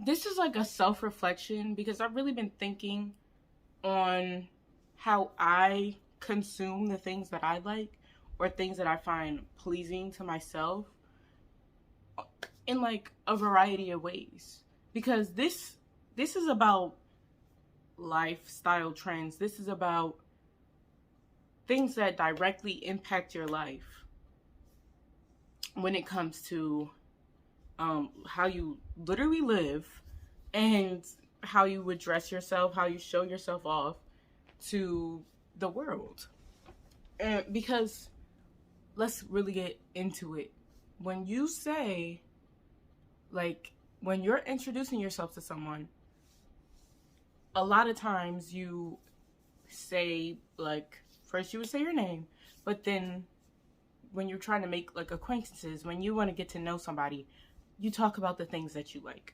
this is like a self-reflection because I've really been thinking on how I consume the things that I like or things that I find pleasing to myself in like a variety of ways. Because this is about lifestyle trends. This is about things that directly impact your life when it comes to how you literally live and how you would dress yourself, how you show yourself off to the world. And because let's really get into it. When you say, like, when you're introducing yourself to someone, a lot of times you say, like, first you would say your name, but then when you're trying to make like acquaintances, when you want to get to know somebody, you talk about the things that you like,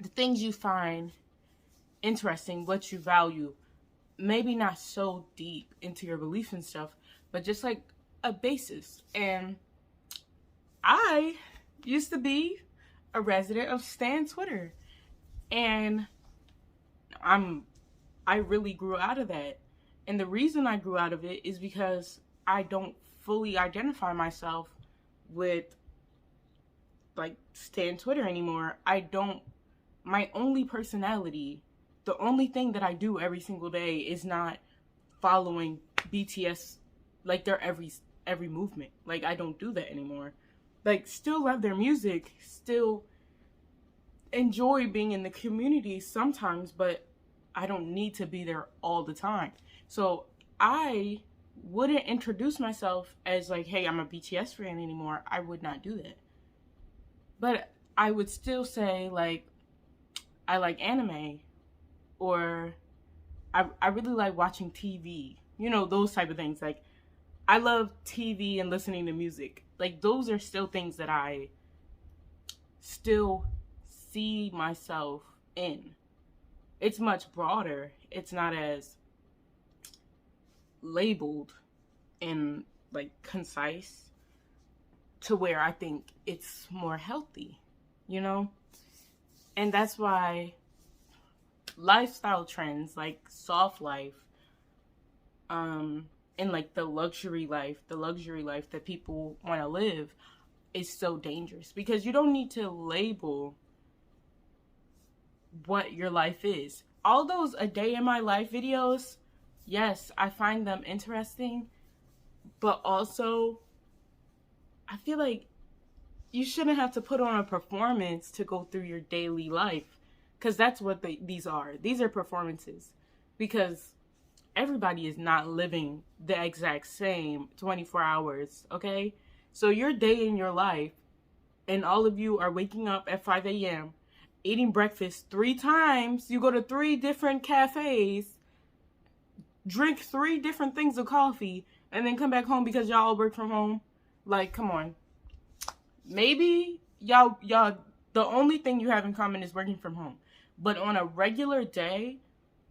the things you find interesting, what you value. Maybe not so deep into your beliefs and stuff, but just like a basis. And I used to be a resident of Stan Twitter, and I'm I really grew out of that. And the reason I grew out of it is because I don't fully identify myself with like Stan Twitter anymore. I don't My only personality, the only thing that I do every single day is not following BTS like their every movement. Like I don't do that anymore. Like still love their music, still enjoy being in the community sometimes, but I don't need to be there all the time. So I wouldn't introduce myself as like, hey, I'm a BTS fan anymore. I would not do that. But I would still say like I like anime, or I really like watching TV. You know, those type of things. Like I love TV and listening to music. Like those are still things that I still see myself in. It's much broader. It's not as labeled and like concise, to where I think it's more healthy, you know? And that's why lifestyle trends like soft life, and like the luxury life that people want to live is so dangerous, because you don't need to label what your life is. All those a day in my life videos, yes, I find them interesting, but also I feel like you shouldn't have to put on a performance to go through your daily life, because that's what these are. These are performances, because everybody is not living the exact same 24 hours, okay? So your day in your life, and all of you are waking up at 5 a.m., eating breakfast 3 times, you go to 3 different cafes, drink 3 different things of coffee, and then come back home because y'all all work from home. Like, come on. Maybe y'all, the only thing you have in common is working from home. But on a regular day,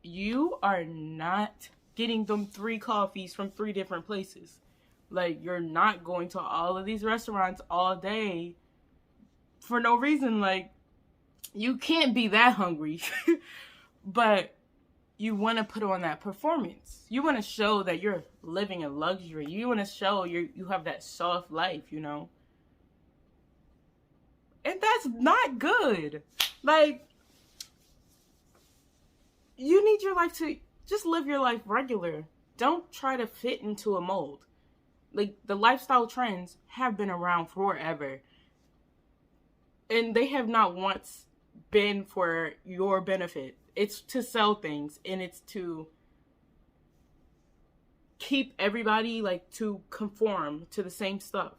you are not getting them 3 coffees from 3 different places. Like, you're not going to all of these restaurants all day for no reason. Like, you can't be that hungry. But you want to put on that performance. You want to show that you're living in luxury. You want to show you have that soft life, you know? And that's not good. Like, you need your life to just live your life regular. Don't try to fit into a mold. Like, the lifestyle trends have been around forever. And they have not once been for your benefit. It's to sell things, and it's to keep everybody, like, to conform to the same stuff.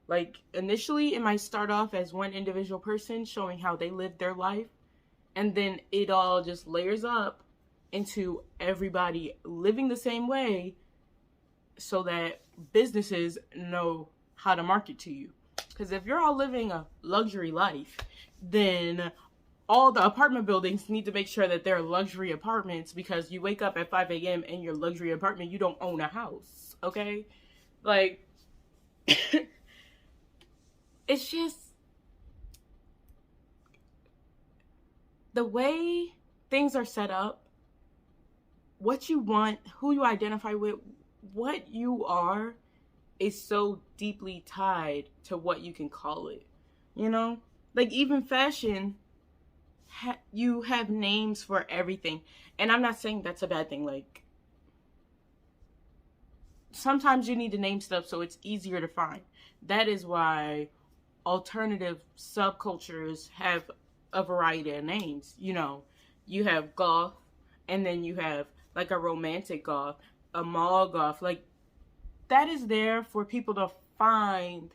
Like, initially, it might start off as one individual person showing how they live their life, and then it all just layers up into everybody living the same way, so that businesses know how to market to you. Because if you're all living a luxury life, then all the apartment buildings need to make sure that they're luxury apartments, because you wake up at 5 a.m. in your luxury apartment, you don't own a house, okay? Like, it's just, the way things are set up, what you want, who you identify with, what you are is so deeply tied to what you can call it. You know? Like even fashion, you have names for everything. And I'm not saying that's a bad thing. Like sometimes you need to name stuff so it's easier to find. That is why alternative subcultures have a variety of names. You know, you have goth, and then you have like a romantic goth, a mall goth. Like that is there for people to find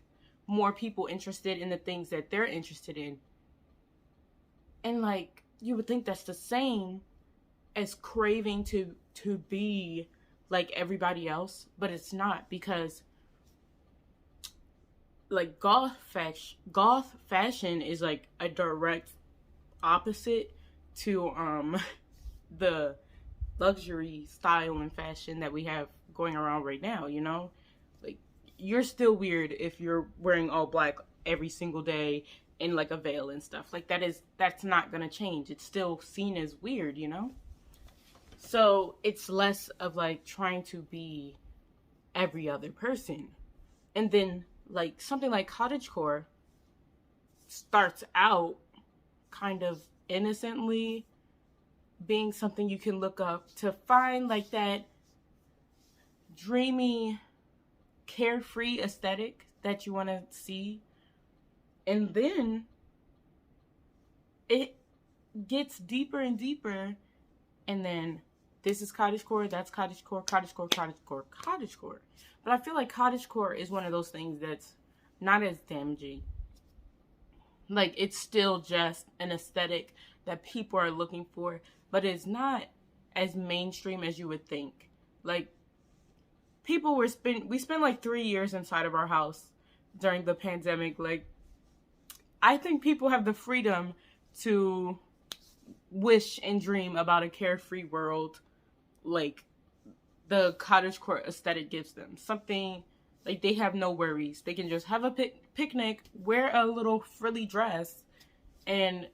more people interested in the things that they're interested in. And like you would think that's the same as craving to be like everybody else, but it's not, because like goth fashion is like a direct opposite to the luxury style and fashion that we have going around right now, you know? Like you're still weird if you're wearing all black every single day in like a veil and stuff. Like that's not gonna change. It's still seen as weird, you know? So it's less of like trying to be every other person. And then like something like cottagecore starts out kind of innocently being something you can look up to find like that dreamy, carefree aesthetic that you want to see. And then it gets deeper and deeper, and then this is cottagecore, that's cottagecore, cottagecore, cottagecore, cottagecore. But I feel like cottagecore is one of those things that's not as damaging. Like it's still just an aesthetic that people are looking for, but it's not as mainstream as you would think. Like we spent like 3 years inside of our house during the pandemic. Like I think people have the freedom to wish and dream about a carefree world like the cottagecore aesthetic gives them. Something like they have no worries. They can just have a picnic, wear a little frilly dress, and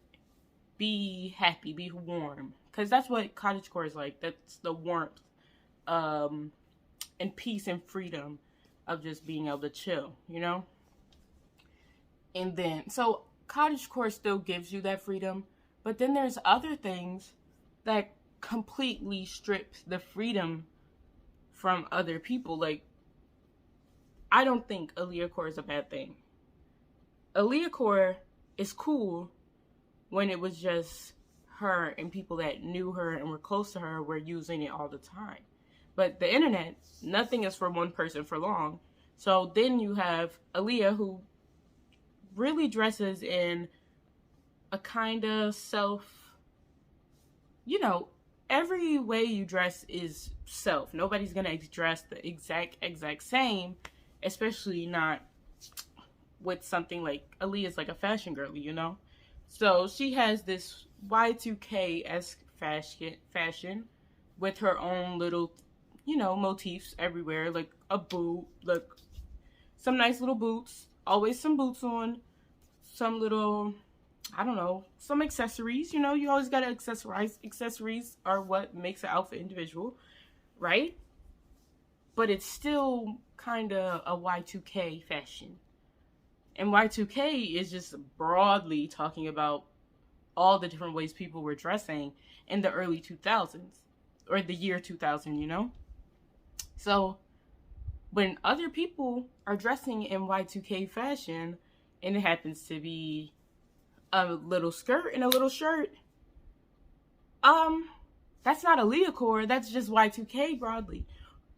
be happy, be warm. Because that's what cottagecore is like. That's the warmth and peace and freedom of just being able to chill, you know? And then, so cottagecore still gives you that freedom, but then there's other things that completely strip the freedom from other people. Like, I don't think Aaliyah is a bad thing. Aaliyah is cool when it was just her and people that knew her and were close to her were using it all the time. But the internet, nothing is for one person for long. So then you have Aaliyah, who really dresses in a kind of you know, every way you dress is self. Nobody's gonna dress the exact same, especially not with something like Aaliyah's like a fashion girly, you know? So she has this Y2K-esque fashion with her own little, you know, motifs everywhere, like a boot, like some nice little boots, always some boots on, some little, I don't know, some accessories. You know, you always gotta accessorize. Accessories are what makes an outfit individual, right? But it's still kind of a Y2K fashion. And Y2K is just broadly talking about all the different ways people were dressing in the early 2000s, or the year 2000, you know? So when other people are dressing in Y2K fashion, and it happens to be a little skirt and a little shirt, that's not Aaliyah core, that's just Y2K broadly.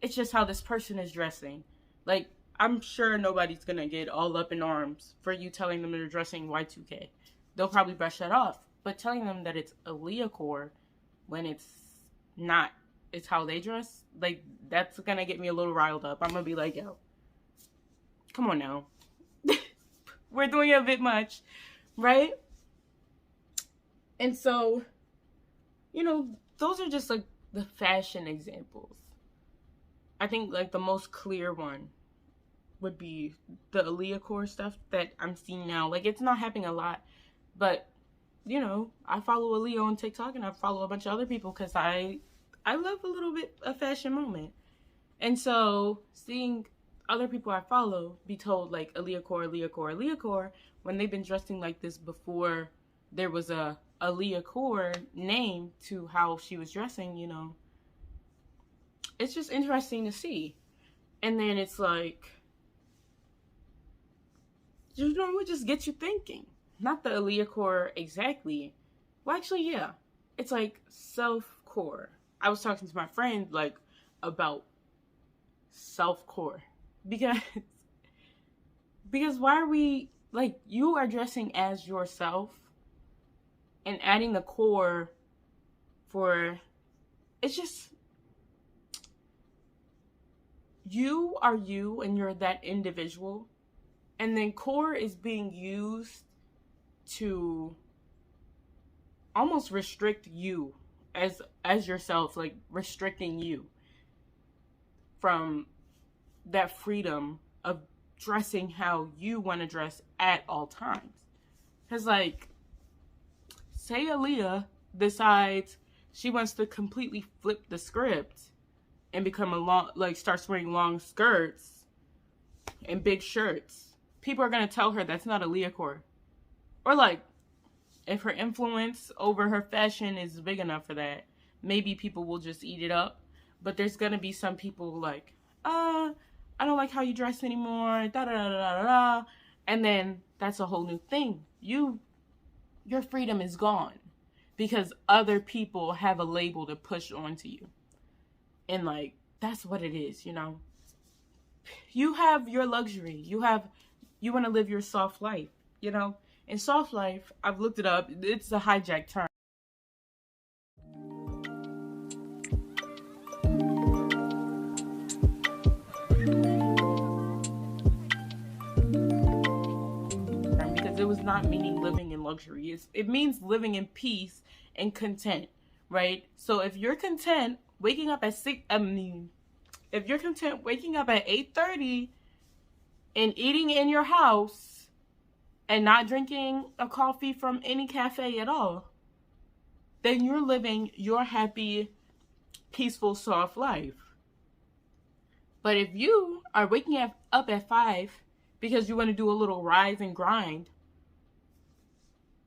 It's just how this person is dressing. Like, I'm sure nobody's gonna get all up in arms for you telling them they're dressing Y2K. They'll probably brush that off. But telling them that it's Aaliyah core when it's not, it's how they dress, like, that's gonna get me a little riled up. I'm gonna be like, yo, come on now. We're doing it a bit much, right? And so, you know, those are just like the fashion examples. I think like the most clear one would be the Aaliyah core stuff that I'm seeing now. Like, it's not happening a lot, but you know, I follow Aaliyah on TikTok and I follow a bunch of other people because I love a little bit of fashion moment. And so seeing other people I follow be told like Aaliyah Core, Aaliyah Core, Aaliyah Core, when they've been dressing like this before there was a Aaliyah Core name to how she was dressing, you know, it's just interesting to see. And then it's like, you know, it just gets you thinking. Not the Aaliyah Core exactly. Well, actually, yeah. It's like self core. I was talking to my friend like about self core because why are we like you are dressing as yourself and adding the core for it's just you are you and you're that individual, and then core is being used to almost restrict you as yourself, like restricting you from that freedom of dressing how you want to dress at all times. Because like say Aaliyah decides she wants to completely flip the script and become a long, like starts wearing long skirts and big shirts, people are gonna tell her that's not Aaliyah Core. Or like if her influence over her fashion is big enough for that, maybe people will just eat it up. But there's gonna be some people like, I don't like how you dress anymore, da da da da da, and then that's a whole new thing. Your freedom is gone because other people have a label to push onto you, and like that's what it is, you know. You have your luxury. You want to live your soft life, you know. And soft life, I've looked it up. It's a hijacked term. Because it was not meaning living in luxury. It means living in peace and content, right? So if you're content waking up at if you're content waking up at 8:30 and eating in your house and not drinking a coffee from any cafe at all, then you're living your happy, peaceful, soft life. But if you are waking up at 5 because you want to do a little rise and grind,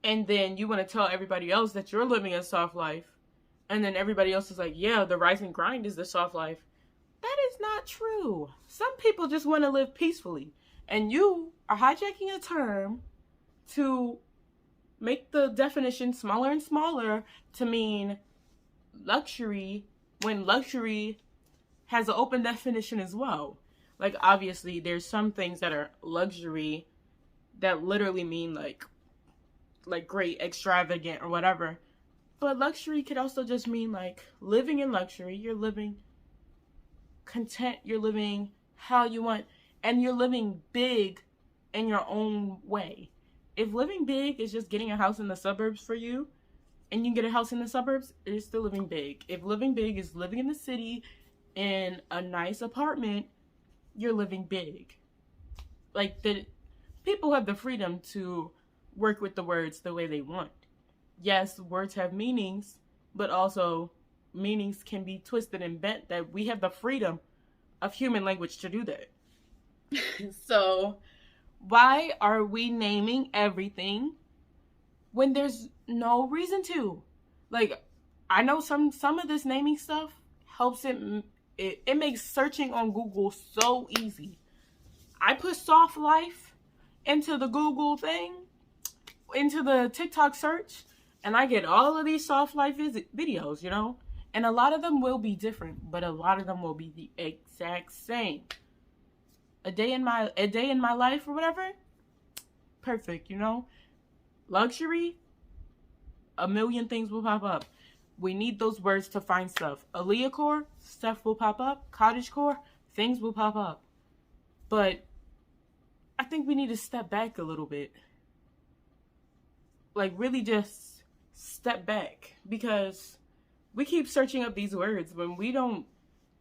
and then you want to tell everybody else that you're living a soft life, and then everybody else is like, yeah, the rise and grind is the soft life. That is not true. Some people just want to live peacefully. And you are hijacking a term to make the definition smaller and smaller to mean luxury when luxury has an open definition as well. Like obviously there's some things that are luxury that literally mean like great, extravagant or whatever. But luxury could also just mean like living in luxury. You're living content, you're living how you want, and you're living big in your own way. If living big is just getting a house in the suburbs for you, and you get a house in the suburbs, it is still living big. If living big is living in the city in a nice apartment, you're living big. Like the people have the freedom to work with the words the way they want. Yes, words have meanings, but also meanings can be twisted and bent, that we have the freedom of human language to do that. So why are we naming everything when there's no reason to? Like, I know some of this naming stuff helps it makes searching on Google so easy. I put soft life into the Google thing, into the TikTok search, and I get all of these soft life videos, you know? And a lot of them will be different, but a lot of them will be the exact same. A day in my life or whatever, perfect, you know? Luxury, a million things will pop up. We need those words to find stuff. Aaliyah Core, stuff will pop up. Cottagecore, things will pop up. But I think we need to step back a little bit. Like really just step back, because we keep searching up these words when we don't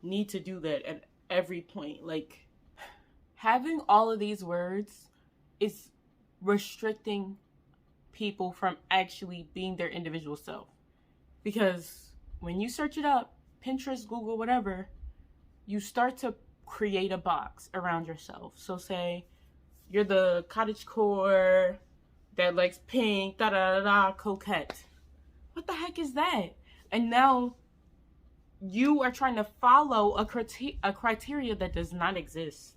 need to do that at every point. Like having all of these words is restricting people from actually being their individual self. Because when you search it up, Pinterest, Google, whatever, you start to create a box around yourself. So say you're the cottagecore that likes pink, da da da da, coquette. What the heck is that? And now you are trying to follow a criteria that does not exist,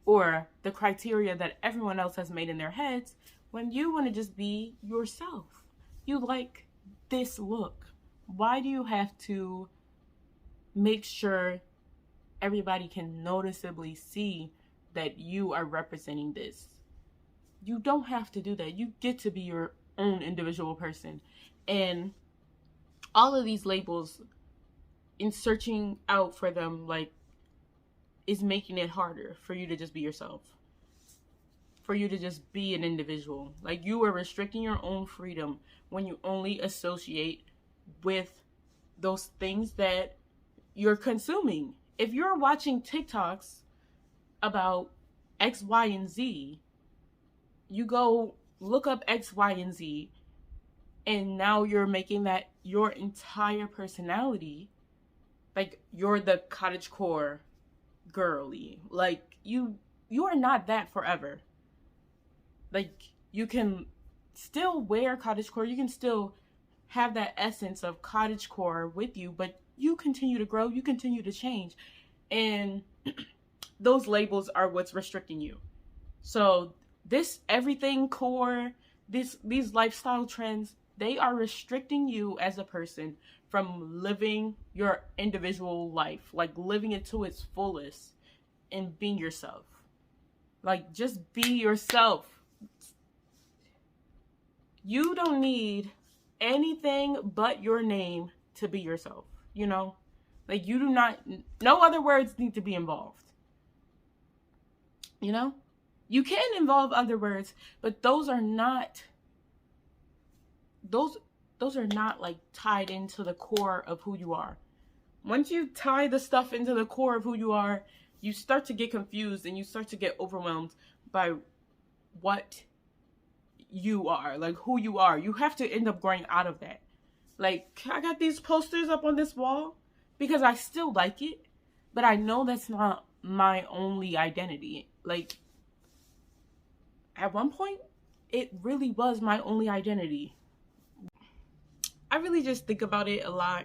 or the criteria that everyone else has made in their heads, when you want to just be yourself. You like this look. Why do you have to make sure everybody can noticeably see that you are representing this? You don't have to do that. You get to be your own individual person. And all of these labels, in searching out for them, like, is making it harder for you to just be yourself, for you to just be an individual. Like, you are restricting your own freedom when you only associate with those things that you're consuming. If you're watching TikToks about X, Y, and Z, you go look up X, Y, and Z, and now you're making that your entire personality. Like, you're the cottagecore girly. Like, you are not that forever. Like, you can still wear cottagecore, you can still have that essence of cottagecore with you, but you continue to grow, you continue to change, and those labels are what's restricting you. So this everything core, these lifestyle trends, they are restricting you as a person from living your individual life, like living it to its fullest and being yourself. Like, just be yourself. You don't need anything but your name to be yourself, you know? Like, you do not, no other words need to be involved. You know? You can involve other words, but those are not like tied into the core of who you are. Once you tie the stuff into the core of who you are, you start to get confused and you start to get overwhelmed by what you are, like who you are. You have to end up growing out of that. Like, I got these posters up on this wall because I still like it, but I know that's not my only identity. Like, at one point, it really was my only identity. I really just think about it a lot,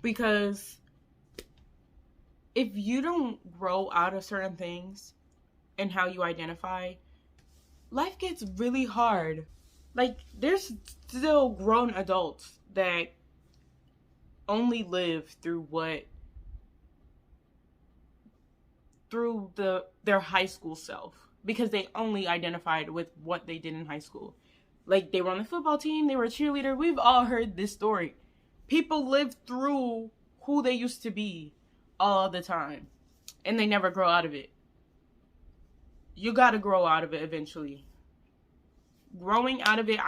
because if you don't grow out of certain things and how you identify, life gets really hard. Like, there's still grown adults that only live through their high school self, because they only identified with what they did in high school. Like, they were on the football team, they were a cheerleader. We've all heard this story. People live through who they used to be all the time, and they never grow out of it. You gotta grow out of it eventually. Growing out of it,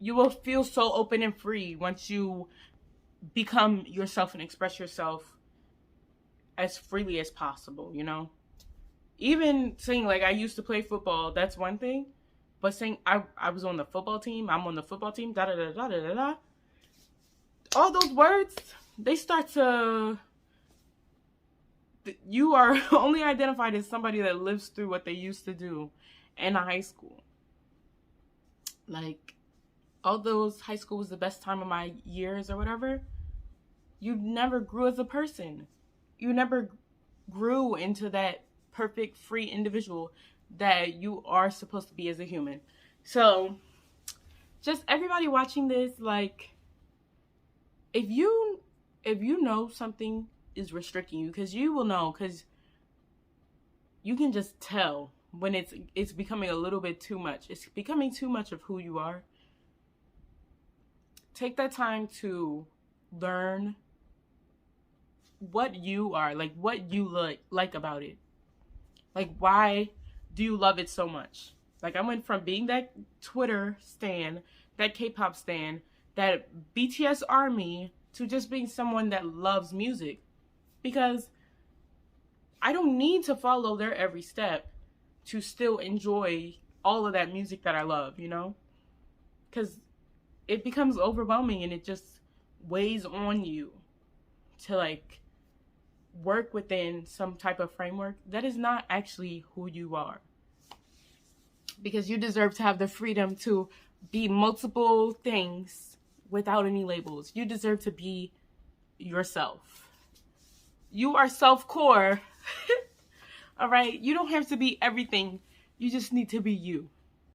you will feel so open and free once you become yourself and express yourself as freely as possible, you know? Even saying, like, I used to play football, that's one thing. But saying I was on the football team, I'm on the football team, da da da da da da, all those words, they start to, you are only identified as somebody that lives through what they used to do in high school. Like, although high school was the best time of my years or whatever, you never grew as a person. You never grew into that perfect, free individual that you are supposed to be as a human. So, just everybody watching this, like, if you know something is restricting you, because you will know, because you can just tell when it's becoming a little bit too much. It's becoming too much of who you are. Take that time to learn what you are, like what you like about it. Like, why do you love it so much? Like, I went from being that Twitter stan, that K-pop stan, that BTS army, to just being someone that loves music. Because I don't need to follow their every step to still enjoy all of that music that I love, you know? because it becomes overwhelming and it just weighs on you to like work within some type of framework that is not actually who you are. Because you deserve to have the freedom to be multiple things without any labels. You deserve to be yourself. You are self-core. All right? You don't have to be everything. You just need to be you.